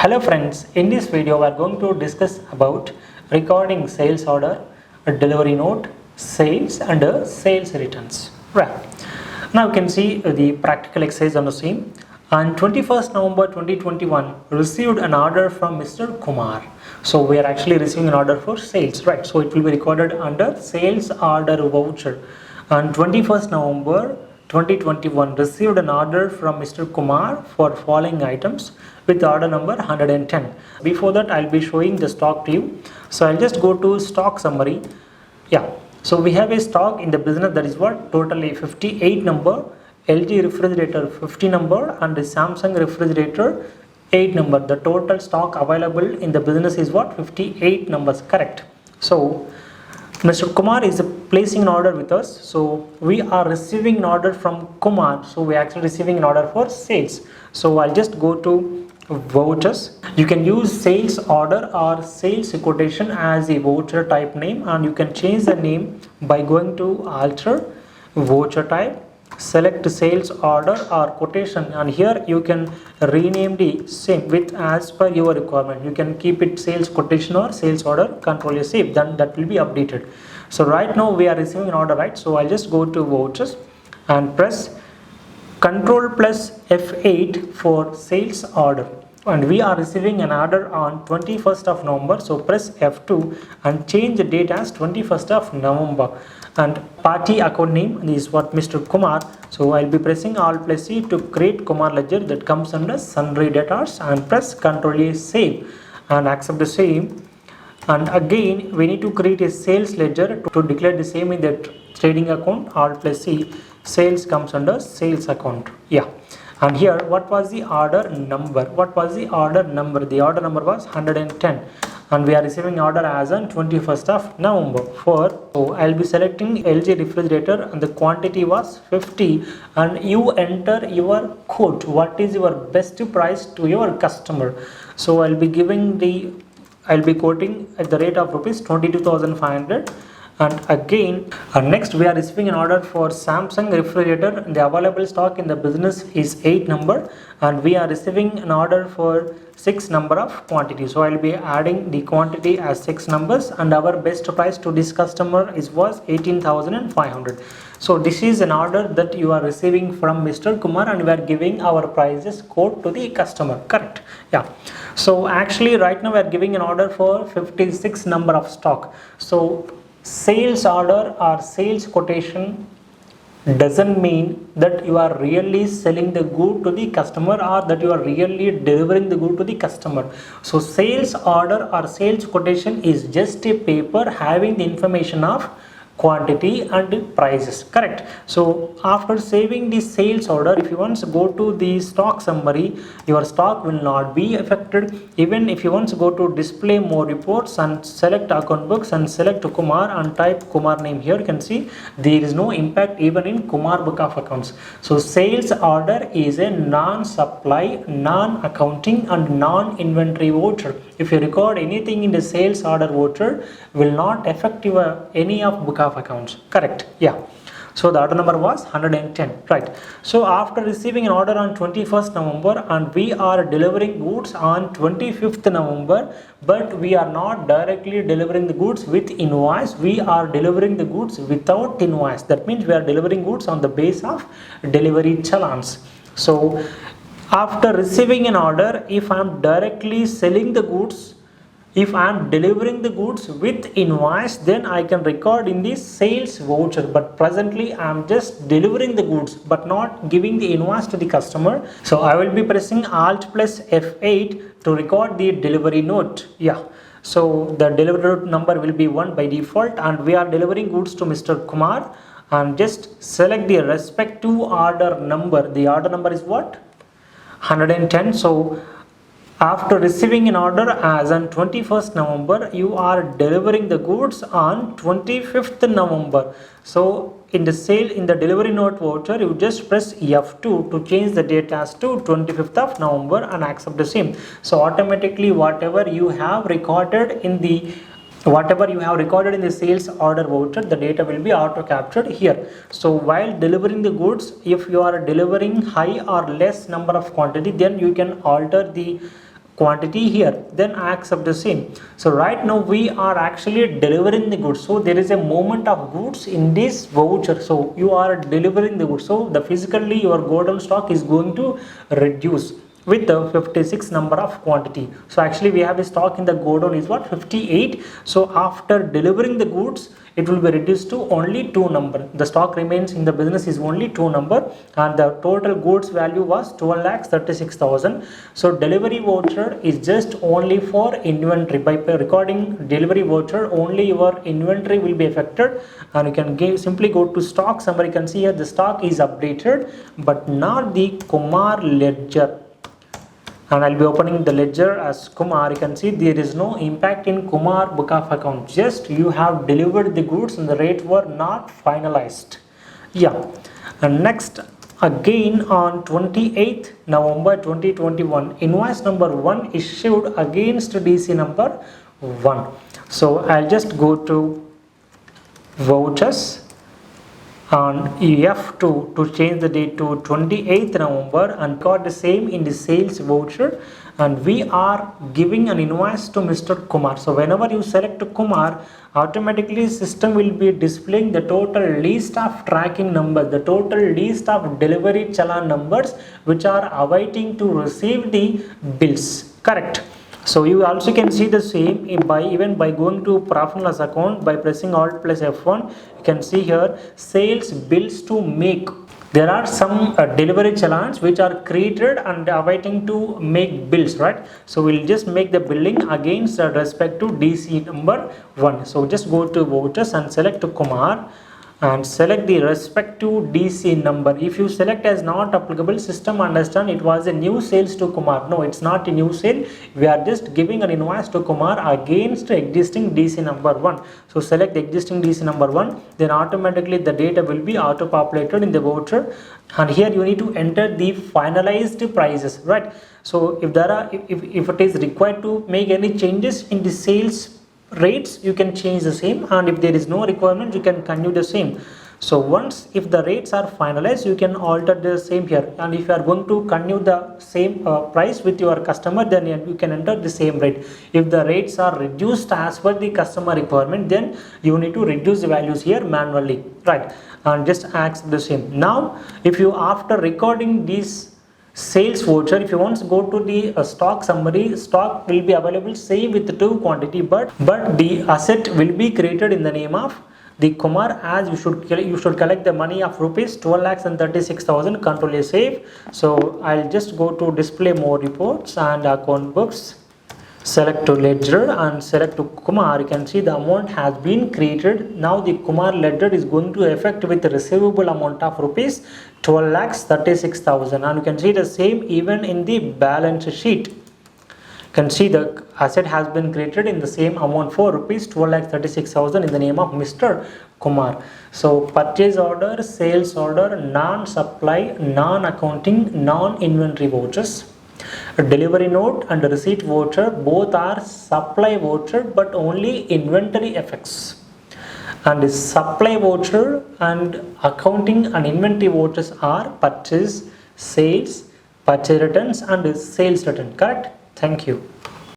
Hello friends, in this video we are going to discuss about recording sales order, a delivery note, sales and sales returns. Right. Now you can see the practical exercise on the same. On 21st November 2021, received an order from Mr. Kumar. So we are actually receiving an order for sales, right? So it will be recorded under sales order voucher. On 21st November 2021, received an order from Mr. Kumar for following items with order number 110. Before that, I'll be showing the stock to you. So I'll just go to stock summary. Yeah. So we have a stock in the business that is what? Totally 58 number. LG refrigerator 50 number and the Samsung refrigerator 8 number. The total stock available in the business is what? 58 numbers, correct. So Mr. Kumar is placing an order with us. So we are receiving an order from Kumar. So we are actually receiving an order for sales. So I'll just go to vouchers. You can use sales order or sales quotation as a voucher type name, and you can change the name by going to alter voucher type, select sales order or quotation, and here you can rename the same with as per your requirement. You can keep it sales quotation or sales order, control save, then that will be updated. So right now we are receiving an order, right? So I'll just go to vouchers and press Control plus F8 for sales order, and we are receiving an order on 21st of November. So press F2 and change the date as 21st of November, and party account name is what? Mr. Kumar. So I'll be pressing Alt plus C to create Kumar ledger that comes under sundry debtors, and press Ctrl A save and accept the same. And again we need to create a sales ledger to declare the same in the trading account. Alt plus C, sales comes under sales account. Yeah. And here what was the order number? What was the order number? The order number was 110, and we are receiving order as on 21st of November for. So I'll be selecting LG refrigerator and the quantity was 50, and you enter your quote. What is your best price to your customer? So I'll be quoting at the rate of rupees 22,500. And again next we are receiving an order for Samsung refrigerator. The available stock in the business is 8 number, and we are receiving an order for 6 number of quantity. So I'll be adding the quantity as 6 numbers, and our best price to this customer was 18,500. So this is an order that you are receiving from Mr. Kumar, and we are giving our prices quote to the customer, correct? Yeah. So actually right now we are giving an order for 56 number of stock. So sales order or sales quotation doesn't mean that you are really selling the good to the customer or that you are really delivering the good to the customer. So sales order or sales quotation is just a paper having the information of quantity and prices, correct? So after saving the sales order, if you once go to the stock summary, your stock will not be affected. Even if you once go to display more reports and select account books and select Kumar and type Kumar name, here you can see there is no impact even in Kumar book of accounts. So sales order is a non-supply, non-accounting and non-inventory voucher. If you record anything in the sales order voucher, will not affect your any of book of accounts, correct? Yeah. So the order number was 110, right? So after receiving an order on 21st November and we are delivering goods on 25th November, but we are not directly delivering the goods with invoice, we are delivering the goods without invoice. That means we are delivering goods on the base of delivery challans. So after receiving an order, if I am directly selling the goods, if I am delivering the goods with invoice, then I can record in the sales voucher. But presently I am just delivering the goods but not giving the invoice to the customer. So I will be pressing Alt plus F8 to record the delivery note. Yeah. So the delivery number will be 1 by default, and we are delivering goods to Mr. Kumar, and just select the respective order number. The order number is what? 110. So after receiving an order as on 21st November, you are delivering the goods on 25th November. So in the delivery note voucher, you just press F2 to change the date as to 25th of November and accept the same. So automatically whatever you have recorded in the sales order voucher, the data will be auto captured here. So while delivering the goods, if you are delivering high or less number of quantity, then you can alter the quantity here, then I accept the same. So right now we are actually delivering the goods, so there is a movement of goods in this voucher, so you are delivering the goods, so the physically your godown stock is going to reduce with the 56 number of quantity. So actually we have a stock in the godown is what, 58. So after delivering the goods, it will be reduced to only 2 number. The stock remains in the business is only 2 number, and the total goods value was 12,36,000. So delivery voucher is just only for inventory. By recording delivery voucher, only your inventory will be affected, and you can simply go to stock summary. You can see here the stock is updated, but not the Kumar ledger. And I'll be opening the ledger as Kumar. You can see there is no impact in Kumar book of account, just you have delivered the goods and the rates were not finalized. Yeah. And next, again on 28th November 2021, invoice number 1 issued against DC number 1. So I'll just go to vouchers and F2 to change the date to 28th November and got the same in the sales voucher, and we are giving an invoice to Mr. Kumar. So whenever you select Kumar, automatically system will be displaying the total list of tracking numbers, the total list of delivery challan numbers which are awaiting to receive the bills. Correct. So you also can see the same even by going to profit and loss account by pressing Alt plus F1. You can see here sales bills to make. There are some delivery challans which are created and awaiting to make bills, right? So we'll just make the billing against respect to DC number 1. So just go to vouchers and select Kumar and select the respective DC number. If you select as not applicable, system understand it was a new sales to Kumar. No, it's not a new sale. We are just giving an invoice to Kumar against existing DC number 1. So select the existing DC number 1, then automatically the data will be auto populated in the voucher, and here you need to enter the finalized prices, right? So if there are if it is required to make any changes in the sales rates, you can change the same, and if there is no requirement, you can continue the same. So once if the rates are finalized, you can alter the same here, and if you are going to continue the same price with your customer, then you can enter the same rate. If the rates are reduced as per the customer requirement, then you need to reduce the values here manually, right? And just accept the same. Now if you after recording these sales voucher, if you want to go to the stock summary, stock will be available same with 2 quantity, but the asset will be created in the name of the Kumar, as you should collect the money of rupees 12,36,000. Control A save. So I'll just go to display more reports and account books, select to ledger and select to Kumar. You can see the amount has been created. Now the Kumar ledger is going to affect with the receivable amount of rupees 12,36,000, and you can see the same even in the balance sheet. You can see the asset has been created in the same amount for rupees 12,36,000 in the name of Mr. Kumar. So purchase order, sales order, non-supply, non-accounting, non-inventory vouchers. A delivery note and a receipt voucher both are supply voucher, but only inventory effects. And the supply voucher and accounting and inventory vouchers are purchase, sales, purchase returns and sales return. Correct? Thank you.